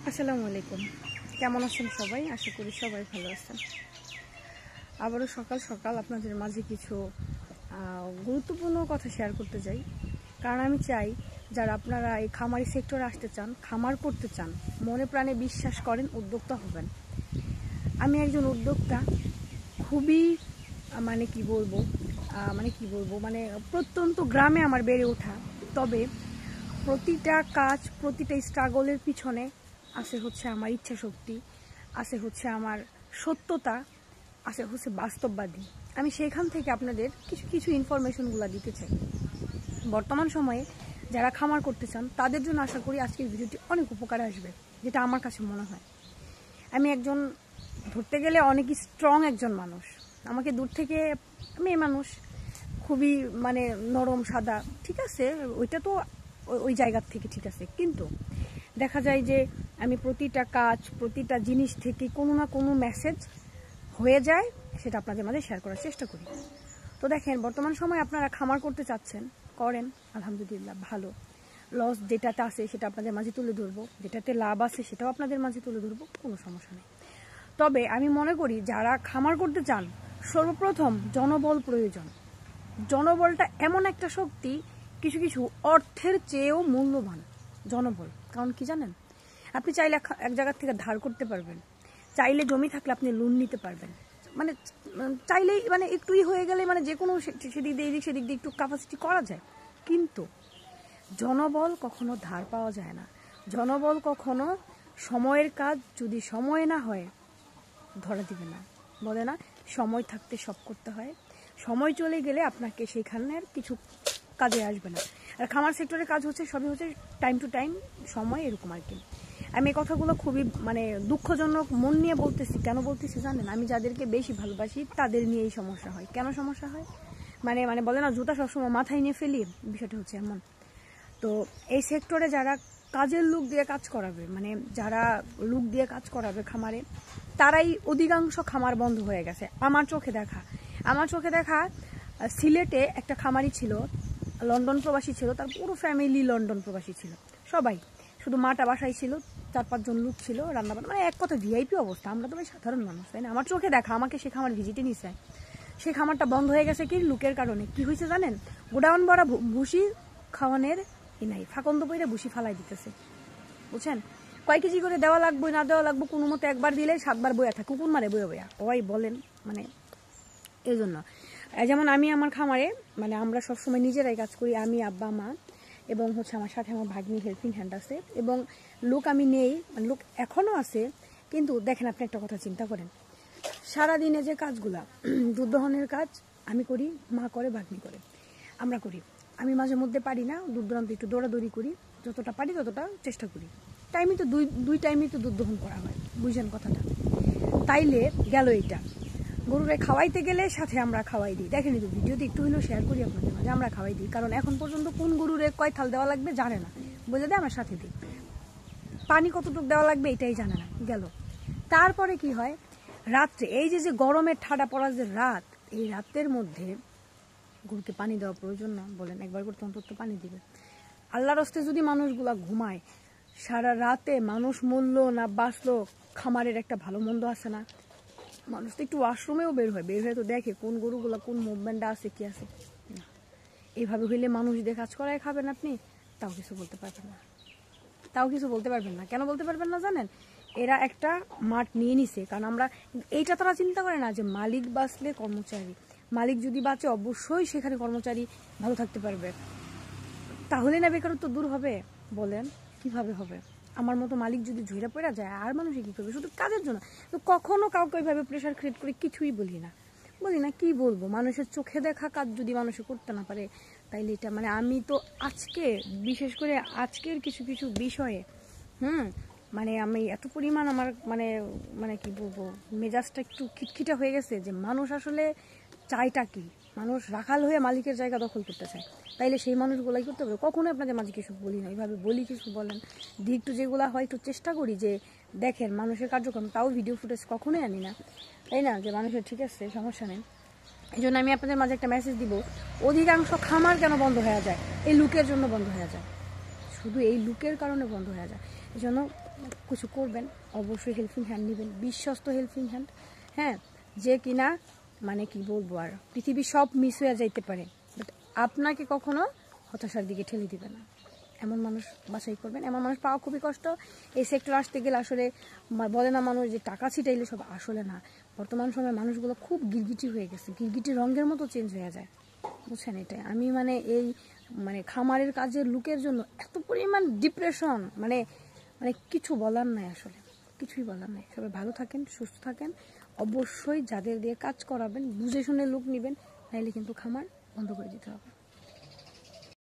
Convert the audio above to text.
আসসালামু আলাইকুম। কেমন আছেন সবাই? আশা করি সবাই ভালো আছেন। আবারও সকাল সকাল আপনাদের মাঝে কিছু গুরুত্বপূর্ণ কথা শেয়ার করতে চাই, কারণ আমি চাই যারা আপনারা এই খামারি সেক্টরে আসতে চান, খামার করতে চান, মনে প্রাণে বিশ্বাস করেন, উদ্যোক্তা হবেন। আমি একজন উদ্যোক্তা, খুবই মানে কি বলবো প্রত্যন্ত গ্রামে আমার বেড়ে ওঠা। তবে প্রতিটা কাজ, প্রতিটা স্ট্রাগলের পিছনে আছে হচ্ছে আমার ইচ্ছা শক্তি, আছে হচ্ছে আমার সত্যতা, আছে হচ্ছে বাস্তববাদী। আমি সেখান থেকে আপনাদের কিছু কিছু ইনফরমেশনগুলো দিতে চাই। বর্তমান সময়ে যারা খামার করতে চান তাদের জন্য আশা করি আজকের ভিডিওটি অনেক উপকার আসবে, যেটা আমার কাছে মনে হয়। আমি একজন ধরতে গেলে অনেক স্ট্রং একজন মানুষ। আমাকে দূর থেকে মেয়ে মানুষ, খুবই মানে নরম সাদা, ঠিক আছে, ওইটা তো ওই জায়গার থেকে ঠিক আছে, কিন্তু দেখা যায় যে আমি প্রতিটা কাজ, প্রতিটা জিনিস থেকে কোনো না কোনো মেসেজ হয়ে যায়, সেটা আপনাদের মাঝে শেয়ার করার চেষ্টা করি। তো দেখেন, বর্তমান সময় আপনারা খামার করতে চাচ্ছেন, করেন, আলহামদুলিল্লাহ ভালো। লস যেটাতে আছে সেটা আপনাদের মাঝে তুলে ধরবো, যেটাতে লাভ আছে সেটাও আপনাদের মাঝে তুলে ধরবো, কোনো সমস্যা নেই। তবে আমি মনে করি যারা খামার করতে চান, সর্বপ্রথম জনবল প্রয়োজন। জনবলটা এমন একটা শক্তি, কিছু কিছু অর্থের চেয়েও মূল্যবান জনবল। কারণ কি জানেন, আপনি চাইলে এক জায়গার থেকে ধার করতে পারবেন, চাইলে জমি থাকলে আপনি লোন নিতে পারবেন, মানে চাইলেই মানে একটুই হয়ে গেলে মানে যে কোনো সেদিক দিয়ে সেদিক দিয়ে একটু ক্যাপাসিটি করা যায়। কিন্তু জনবল কখনো ধার পাওয়া যায় না। জনবল কখনো সময়ের কাজ যদি সময় না হয় ধরা দিবে না, বলে না সময় থাকতে সব করতে হয়। সময় চলে গেলে আপনাকে সেখানের কিছু কাজে আসবে না। আর খামার সেক্টরের কাজ হচ্ছে সবই হচ্ছে টাইম টু টাইম, সময়, এরকম আর কি। আমি এই কথাগুলো খুবই মানে দুঃখজনক মন নিয়ে বলতেছি। কেন বলতেছি জানেন? আমি যাদেরকে বেশি ভালোবাসি তাদের নিয়ে এই সমস্যা হয়। কেন সমস্যা হয় মানে মানে বলে না জুতা সবসময় মাথায় নিয়ে ফেলি, বিষয়টা হচ্ছে এমন। তো এই সেক্টরে যারা কাজের লোক দিয়ে কাজ করাবে, মানে যারা লোক দিয়ে কাজ করাবে খামারে, তারাই অধিকাংশ খামার বন্ধ হয়ে গেছে। আমার চোখে দেখা সিলেটে একটা খামারি ছিল, লন্ডন প্রবাসী ছিল, তার পুরো ফ্যামিলি লন্ডন প্রবাসী ছিল, সবাই, শুধু মাটা বাসায় ছিল, 4-5 জন লোক ছিল, রান্নাবান্না, মানে এক কথা ভিআইপি অবস্থা। আমরা তো ভাই সাধারণ মানুষ, তাই না? আমার চোখে দেখা, আমাকে সে খামার ভিজিটে নিছে। সেই খামারটা বন্ধ হয়ে গেছে কি লোকের কারণে। কি হয়েছে জানেন? গোডাউন ভরা ভুসি খাওয়ানোর নাই, ফাঁকন্দ বইরে ভুসি ফালাই দিতেছে, বুঝছেন? কয় কেজি করে দেওয়া লাগবে না দেওয়া লাগবে, কোনো মতো একবার দিলে 7বার বইয়া থাকে, কুকুর মারে বইয়া ওই বলেন। মানে এই জন্য যেমন আমি আমার খামারে মানে আমরা সবসময় নিজেরাই কাজ করি, আমি, আব্বা, মা, এবং হচ্ছে আমার সাথে আমার ভাগ্নি হেল্পিং হ্যান্ড আছে, এবং লোক আমি নেই, মানে লোক এখনও আছে। কিন্তু দেখেন, আপনি একটা কথা চিন্তা করেন, সারাদিনে যে কাজগুলা, দুধ দহনের কাজ আমি করি, মা করে, ভাগ্নি করে, আমরা করি। আমি মাঝে মধ্যে পারি না, দুধ দহনতে একটু দৌড়াদৌড়ি করি, যতটা পারি ততটা চেষ্টা করি। টাইমই তো দুই টাইমই তো দুধ দহন করা হয়, বুঝছেন কথাটা? তাইলে গেল এইটা। গরুরে খাওয়াইতে গেলে সাথে আমরা খাওয়াই দিই। দেখেন, তো ভিডিওতে একটু হলেও শেয়ার করি আপনাদের মাঝে, আমরা খাওয়াই দিই। কারণ এখন পর্যন্ত কোন গরুরে কয় থাল দেওয়া লাগবে জানে না, বলে দেয় আমরা সাথে দিই। পানি কতটুকু দেওয়া লাগবে এটাই জানে না, গেল। তারপরে কি হয়, রাত্রে এই যে গরমের ঠাডা পড়া যে রাত, এই রাতের মধ্যে গরুকে পানি দেওয়া প্রয়োজন না? বলেন, একবার করে অন্তত পানি দিবে। আল্লাহর হস্তে যদি মানুষগুলা ঘুমায় সারা রাতে, মানুষ মরলো না বাঁচলো, খামারের একটা ভালো মন্দ আছে না? মানুষ তো একটু ওয়াশরুমেও বের হয়ে তো দেখে কোন গরুগুলা কোন মুভমেন্টটা আছে, কি আছে না। এইভাবে হইলে মানুষ দিয়ে কাজ করায় খাবেন আপনি, তাও কিছু বলতে পারবেন না। কেন বলতে পারবেন না জানেন? এরা একটা মাঠ নিয়ে নিছে। কারণ আমরা এইটা তারা চিন্তা করে না যে মালিক বাঁচলে কর্মচারী, মালিক যদি বাঁচে অবশ্যই সেখানে কর্মচারী ভালো থাকতে পারবে। তাহলে না বেকারত্ব দূর হবে? বলেন কিভাবে হবে? আমার মতো মালিক যদি ঝইরা পড়া যায়, আর মানুষে কি করবে? শুধু কাজের জন্য। তো কখনো কাউকে ওইভাবে প্রেশার ক্রিয়েট করে কিছুই বলি না। কি বলবো? মানুষের চোখে দেখা কাজ যদি মানুষে করতে না পারে, তাইলে এটা মানে আমি তো আজকে, বিশেষ করে আজকের কিছু কিছু বিষয়ে মানে আমি এত পরিমাণ আমার মানে মানে কি বলবো, মেজাজটা একটু খিটখিটা হয়ে গেছে যে মানুষ আসলে চাইটা কি? মানুষ রাখাল হয়ে মালিকের জায়গা দখল করতে চায়, তাইলে সেই মানুষগুলাই করতে হবে। কখনোই আপনাদের মাঝে কিছু বলি না, এইভাবে বলি কিছু বলেন দিক একটু যেগুলো হয় একটু চেষ্টা করি যে দেখেন মানুষের কার্যক্রম, তাও ভিডিও ফুটেজ কখনোই আনি না, তাই না? যে মানুষের ঠিক আছে, সমস্যা নেই। এই জন্য আমি আপনাদের মাঝে একটা মেসেজ দিব, অধিকাংশ খামার কেন বন্ধ হয়ে যায়? এই লুকের জন্য বন্ধ হয়ে যায়, শুধু এই লুকের কারণে বন্ধ হয়ে যায়। এই জন্য কিছু করবেন অবশ্যই হেল্পিং হ্যান্ড নেবেন, বিশ্বস্ত হেল্পিং হ্যান্ড, হ্যাঁ, যে কিনা মানে কি বলবো আর, পৃথিবী সব মিস হয়ে যাইতে পারে বাট আপনাকে কখনো হতাশার দিকে ঠেলে দিবে না, এমন মানুষ বাছাই করবেন। এমন মানুষ পাওয়া খুবই কষ্ট। এই সেক্টর আসতে গেলে আসলে বলে না মানুষ যে টাকা ছিটাইলে সব, আসলে না। বর্তমান সময়ে মানুষগুলো খুব গিরগিটি হয়ে গেছে, গিরগিটি রঙের মতো চেঞ্জ হয়ে যায়, বুঝছেন? এটাই আমি মানে এই মানে খামারের কাজের লুকের জন্য এত পরিমাণ ডিপ্রেশন, মানে মানে কিছু বলার নাই, আসলে কিছুই বলার নাই। সবাই ভালো থাকেন, সুস্থ থাকেন। অবশ্যই যাদের দিয়ে কাজ করাবেন বুঝে শুনে লুক নেবেন, নাইলে কিন্তু খামার বন্ধ করে দিতে হবে।